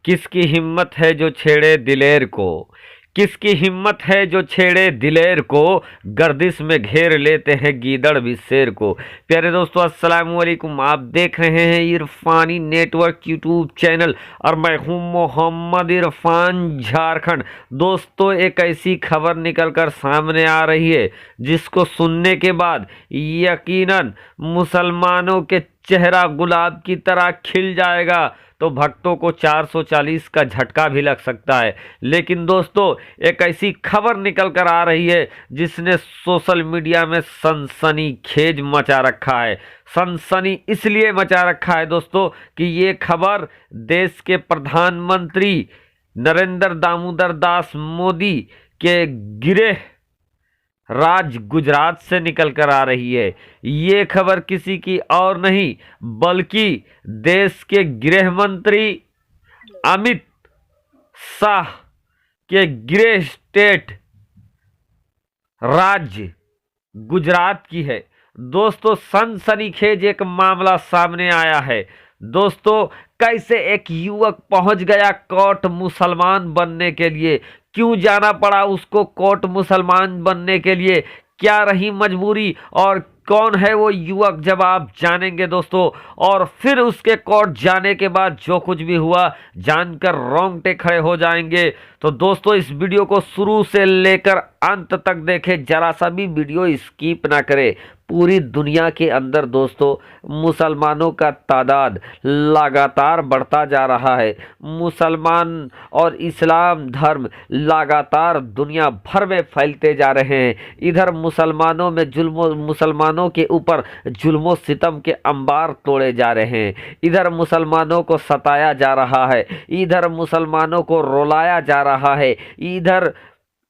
किसकी हिम्मत है जो छेड़े दिलेर को। किसकी हिम्मत है जो छेड़े दिलेर को, गर्दिश में घेर लेते हैं गीदड़ भी शेर को। प्यारे दोस्तों, अस्सलाम वालेकुम। आप देख रहे हैं इरफानी नेटवर्क यूट्यूब चैनल और मैं हूं मोहम्मद इरफान झारखंड। दोस्तों, एक ऐसी खबर निकल कर सामने आ रही है जिसको सुनने के बाद यकीनन मुसलमानों के चेहरा गुलाब की तरह खिल जाएगा, तो भक्तों को 440 का झटका भी लग सकता है। लेकिन दोस्तों, एक ऐसी खबर निकल कर आ रही है जिसने सोशल मीडिया में सनसनीखेज मचा रखा है। सनसनी इसलिए मचा रखा है दोस्तों कि ये खबर देश के प्रधानमंत्री नरेंद्र दामोदर दास मोदी के गृह राज गुजरात से निकल कर आ रही है। ये खबर किसी की और नहीं बल्कि देश के गृह मंत्री अमित शाह के गृह स्टेट राज्य गुजरात की है। दोस्तों, सनसनीखेज एक मामला सामने आया है। दोस्तों, कैसे एक युवक पहुंच गया कोर्ट मुसलमान बनने के लिए। क्यों जाना पड़ा उसको कोर्ट मुसलमान बनने के लिए, क्या रही मजबूरी और कौन है वो युवक, जब आप जानेंगे दोस्तों। और फिर उसके कोर्ट जाने के बाद जो कुछ भी हुआ जानकर रोंगटे खड़े हो जाएंगे। तो दोस्तों, इस वीडियो को शुरू से लेकर अंत तक देखें, जरा सा भी वीडियो स्किप ना करें। पूरी दुनिया के अंदर दोस्तों मुसलमानों का तादाद लगातार बढ़ता जा रहा है। मुसलमान और इस्लाम धर्म लगातार दुनिया भर में फैलते जा रहे हैं। इधर मुसलमानों में मुसलमानों के ऊपर जुल्मो सितम के अंबार तोड़े जा रहे हैं। इधर मुसलमानों को सताया जा रहा है, इधर मुसलमानों को रुलाया जा रहा है, इधर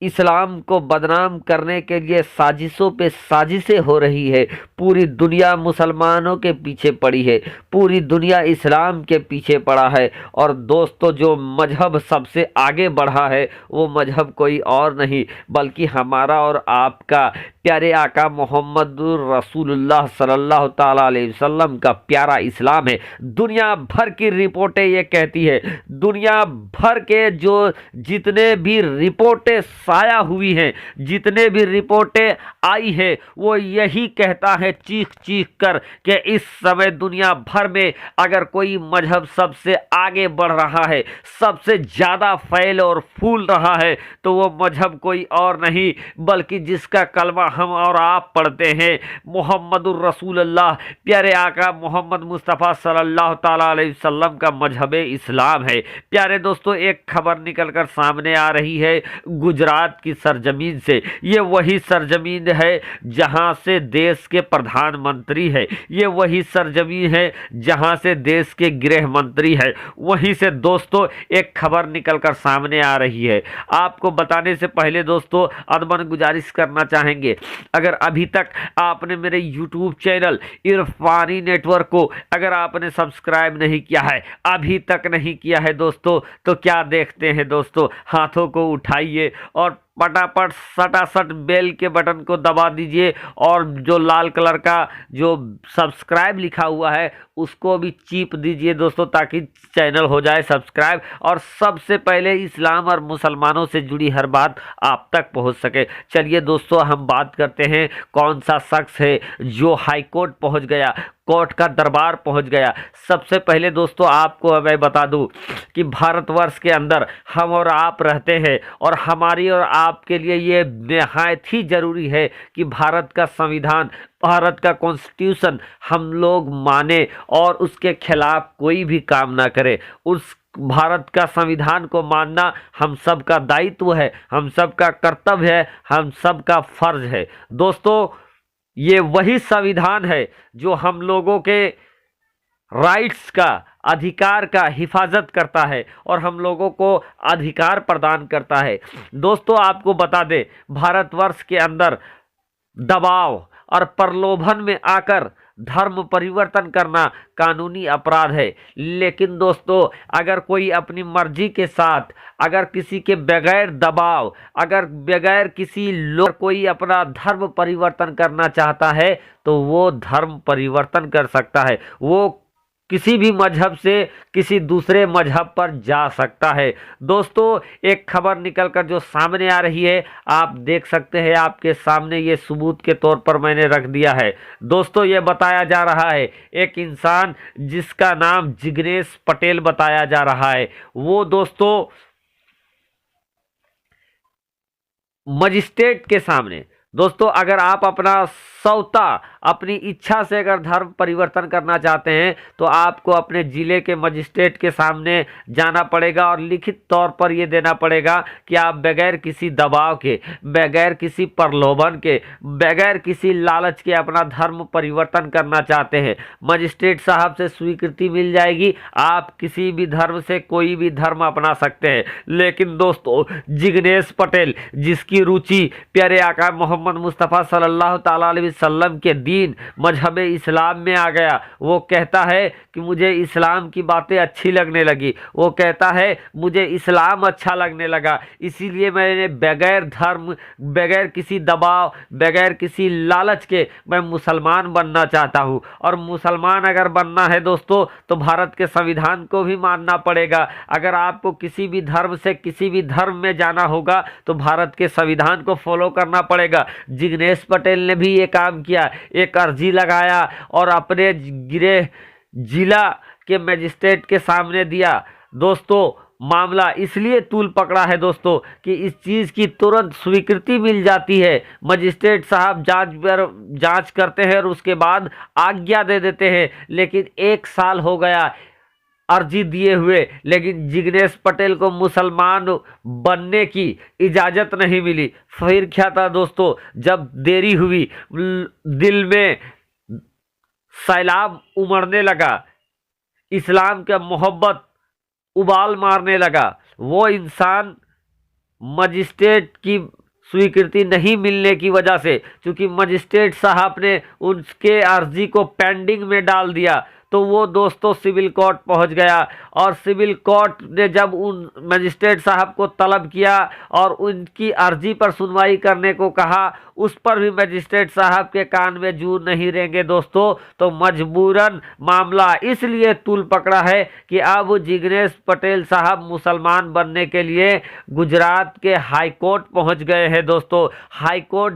इस्लाम को बदनाम करने के लिए साजिशों पे साजिशें हो रही है। पूरी दुनिया मुसलमानों के पीछे पड़ी है, पूरी दुनिया इस्लाम के पीछे पड़ा है। और दोस्तों, जो मजहब सबसे आगे बढ़ा है वो मजहब कोई और नहीं बल्कि हमारा और आपका प्यारे आका मोहम्मद रसूलुल्लाह सल्लल्लाहु ताला अलैहि वसल्लम का प्यारा इस्लाम है। दुनिया भर की रिपोर्टें ये कहती है, दुनिया भर के जो जितने भी रिपोर्टें साया हुई हैं, जितने भी रिपोर्टें आई है, वो यही कहता है चीख चीख कर कि इस समय दुनिया भर में अगर कोई मजहब सबसे आगे बढ़ रहा है, सबसे ज़्यादा फैल और फूल रहा है, तो वो मजहब कोई और नहीं बल्कि जिसका कलमा हम और आप पढ़ते हैं, मोहम्मदुर रसूलुल्लाह प्यारे आका मोहम्मद मुस्तफ़ा सल्लल्लाहु ताला अलैहि वसल्लम का मजहब इस्लाम है। प्यारे दोस्तों, एक खबर निकल कर सामने आ रही है गुजरात की सरजमीन से। ये वही सरजमीन है जहां से देश के प्रधानमंत्री है, ये वही सरजमीन है जहां से देश के गृह मंत्री है। वहीं से दोस्तों एक खबर निकल कर सामने आ रही है। आपको बताने से पहले दोस्तों अदबन गुजारिश करना चाहेंगे, अगर अभी तक आपने मेरे YouTube चैनल इरफानी नेटवर्क को अगर आपने सब्सक्राइब नहीं किया है, अभी तक नहीं किया है दोस्तों, तो क्या देखते हैं दोस्तों, हाथों को उठाइए और फटाफट सटासट बेल के बटन को दबा दीजिए और जो लाल कलर का जो सब्सक्राइब लिखा हुआ है उसको भी चीप दीजिए दोस्तों, ताकि चैनल हो जाए सब्सक्राइब और सबसे पहले इस्लाम और मुसलमानों से जुड़ी हर बात आप तक पहुंच सके। चलिए दोस्तों, हम बात करते हैं कौन सा शख्स है जो हाई कोर्ट पहुंच गया, कोर्ट का दरबार पहुंच गया। सबसे पहले दोस्तों आपको मैं बता दूं कि भारतवर्ष के अंदर हम और आप रहते हैं और हमारी और आपके लिए ये निहायत ही ज़रूरी है कि भारत का संविधान, भारत का कॉन्स्टिट्यूशन हम लोग माने और उसके खिलाफ कोई भी काम ना करे। उस भारत का संविधान को मानना हम सब का दायित्व है, हम सब का कर्तव्य है, हम सब का फर्ज है। दोस्तों, ये वही संविधान है जो हम लोगों के राइट्स का, अधिकार का हिफाजत करता है और हम लोगों को अधिकार प्रदान करता है। दोस्तों, आपको बता दें, भारतवर्ष के अंदर दबाव और प्रलोभन में आकर धर्म परिवर्तन करना कानूनी अपराध है। लेकिन दोस्तों, अगर कोई अपनी मर्जी के साथ, अगर किसी के बगैर दबाव, अगर बगैर किसी लोग कोई अपना धर्म परिवर्तन करना चाहता है तो वो धर्म परिवर्तन कर सकता है। वो किसी भी मजहब से किसी दूसरे मजहब पर जा सकता है। दोस्तों एक खबर निकलकर जो सामने आ रही है, आप देख सकते हैं, आपके सामने ये सबूत के तौर पर मैंने रख दिया है। दोस्तों ये बताया जा रहा है, एक इंसान जिसका नाम जिग्नेश पटेल बताया जा रहा है, वो दोस्तों मजिस्ट्रेट के सामने, दोस्तों अगर आप अपना सौता अपनी इच्छा से अगर धर्म परिवर्तन करना चाहते हैं तो आपको अपने जिले के मजिस्ट्रेट के सामने जाना पड़ेगा और लिखित तौर पर यह देना पड़ेगा कि आप बगैर किसी दबाव के, बगैर किसी प्रलोभन के, बगैर किसी लालच के अपना धर्म परिवर्तन करना चाहते हैं। मजिस्ट्रेट साहब से स्वीकृति मिल जाएगी, आप किसी भी धर्म से कोई भी धर्म अपना सकते हैं। लेकिन दोस्तों जिग्नेश पटेल जिसकी रुचि प्यारे आका मोहम्मद मुस्तफ़ा सल्लल्लाहु ताला अलैहि वसल्लम के दीन मजहब इस्लाम में आ गया, वो कहता है कि मुझे इस्लाम की बातें अच्छी लगने लगी, वो कहता है मुझे इस्लाम अच्छा लगने लगा, इसीलिए मैंने बगैर धर्म, बगैर किसी दबाव, बगैर किसी लालच के मैं मुसलमान बनना चाहता हूँ। और मुसलमान अगर बनना है दोस्तों तो भारत के संविधान को भी मानना पड़ेगा। अगर आपको किसी भी धर्म से किसी भी धर्म में जाना होगा तो भारत के संविधान को फॉलो करना पड़ेगा। जिग्नेश पटेल ने भी ये काम किया, एक अर्जी लगाया और अपने गृह जिला के मजिस्ट्रेट के सामने दिया। दोस्तों मामला इसलिए तूल पकड़ा है दोस्तों कि इस चीज़ की तुरंत स्वीकृति मिल जाती है। मजिस्ट्रेट साहब जांच करते हैं और उसके बाद आज्ञा दे देते हैं। लेकिन 1 साल हो गया अर्जी दिए हुए, लेकिन जिग्नेश पटेल को मुसलमान बनने की इजाज़त नहीं मिली। फिर क्या था दोस्तों, जब देरी हुई, दिल में सैलाब उमड़ने लगा, इस्लाम का मोहब्बत उबाल मारने लगा, वो इंसान मजिस्ट्रेट की स्वीकृति नहीं मिलने की वजह से, चूंकि मजिस्ट्रेट साहब ने उसके अर्जी को पेंडिंग में डाल दिया, तो वो दोस्तों सिविल कोर्ट पहुंच गया। और सिविल कोर्ट ने जब उन मजिस्ट्रेट साहब को तलब किया और उनकी अर्जी पर सुनवाई करने को कहा, उस पर भी मजिस्ट्रेट साहब के कान में जू नहीं रेंगे दोस्तों। तो मजबूरन मामला इसलिए तूल पकड़ा है कि अब जिग्नेश पटेल साहब मुसलमान बनने के लिए गुजरात के हाई कोर्ट पहुंच गए हैं दोस्तों।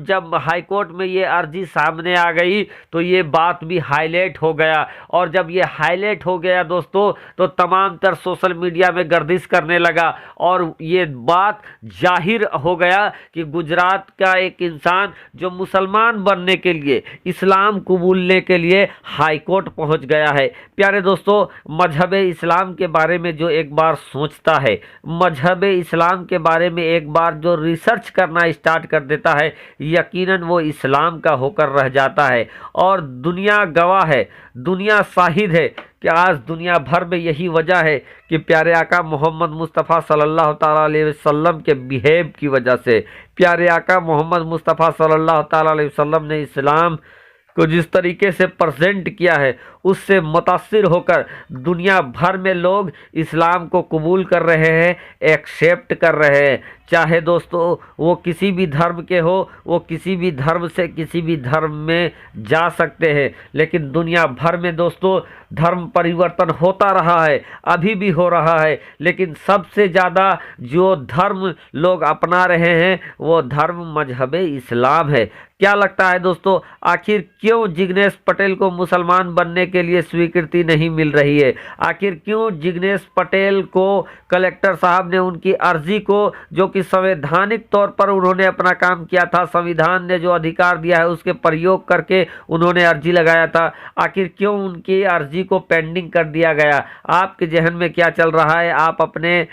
जब हाई कोर्ट में ये अर्जी सामने आ गई तो ये बात भी हाईलाइट हो गया, और जब ये हाईलाइट हो गया दोस्तों तो तमाम तर सोशल मीडिया में गर्दिश करने लगा और ये बात जाहिर हो गया कि गुजरात का एक इंसान जो मुसलमान बनने के लिए, इस्लाम कबूलने के लिए हाई कोर्ट पहुंच गया है। प्यारे दोस्तों मजहब इस्लाम के बारे में जो एक बार सोचता है, मजहब इस्लाम के बारे में एक बार जो रिसर्च करना स्टार्ट कर देता है, यकीनन वो इस्लाम का होकर रह जाता है। और दुनिया गवाह है, दुनिया शाहिद है कि आज दुनिया भर में यही वजह है कि प्यारे आका मोहम्मद मुस्तफ़ा सल्लल्लाहु ताला अलैहि वसल्लम के बिहेव की वजह से, प्यारे आका मोहम्मद मुस्तफ़ा सल्लल्लाहु ताला अलैहि वसल्लम ने इस्लाम को जिस तरीके से प्रेजेंट किया है, उससे मुतासिर होकर दुनिया भर में लोग इस्लाम को कबूल कर रहे हैं, एक्सेप्ट कर रहे हैं। चाहे दोस्तों वो किसी भी धर्म के हो, वो किसी भी धर्म से किसी भी धर्म में जा सकते हैं। लेकिन दुनिया भर में दोस्तों धर्म परिवर्तन होता रहा है, अभी भी हो रहा है। लेकिन सबसे ज़्यादा जो धर्म लोग अपना रहे हैं वो धर्म मजहब इस्लाम है। क्या लगता है दोस्तों, आखिर क्यों जिग्नेश पटेल को मुसलमान बनने के लिए स्वीकृति नहीं मिल रही है? आखिर क्यों जिग्नेश पटेल को कलेक्टर साहब ने उनकी अर्जी को, जो कि संवैधानिक तौर पर उन्होंने अपना काम किया था, संविधान ने जो अधिकार दिया है उसके प्रयोग करके उन्होंने अर्जी लगाया था, आखिर क्यों उनकी अर्जी को पेंडिंग कर दिया गया? आपके जहन में क्या चल रहा है? आप अपने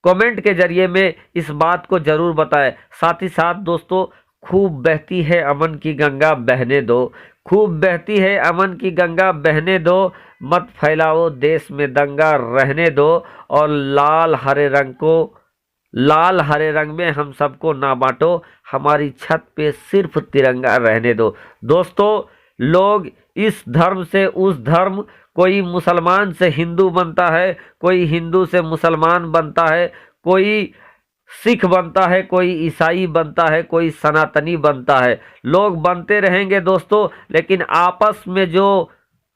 कमेंट के जरिए में इस बात को जरूर बताएं। साथ ही साथ दोस्तों, खूब बहती है अमन की गंगा बहने दो, खूब बहती है अमन की गंगा बहने दो, मत फैलाओ देश में दंगा रहने दो, और लाल हरे रंग में हम सबको ना बांटो, हमारी छत पे सिर्फ तिरंगा रहने दो। दोस्तों लोग इस धर्म से उस धर्म, कोई मुसलमान से हिंदू बनता है, कोई हिंदू से मुसलमान बनता है, कोई सिख बनता है, कोई ईसाई बनता है, कोई सनातनी बनता है। लोग बनते रहेंगे दोस्तों, लेकिन आपस में जो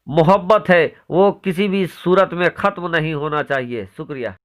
मोहब्बत है वो किसी भी सूरत में खत्म नहीं होना चाहिए। शुक्रिया।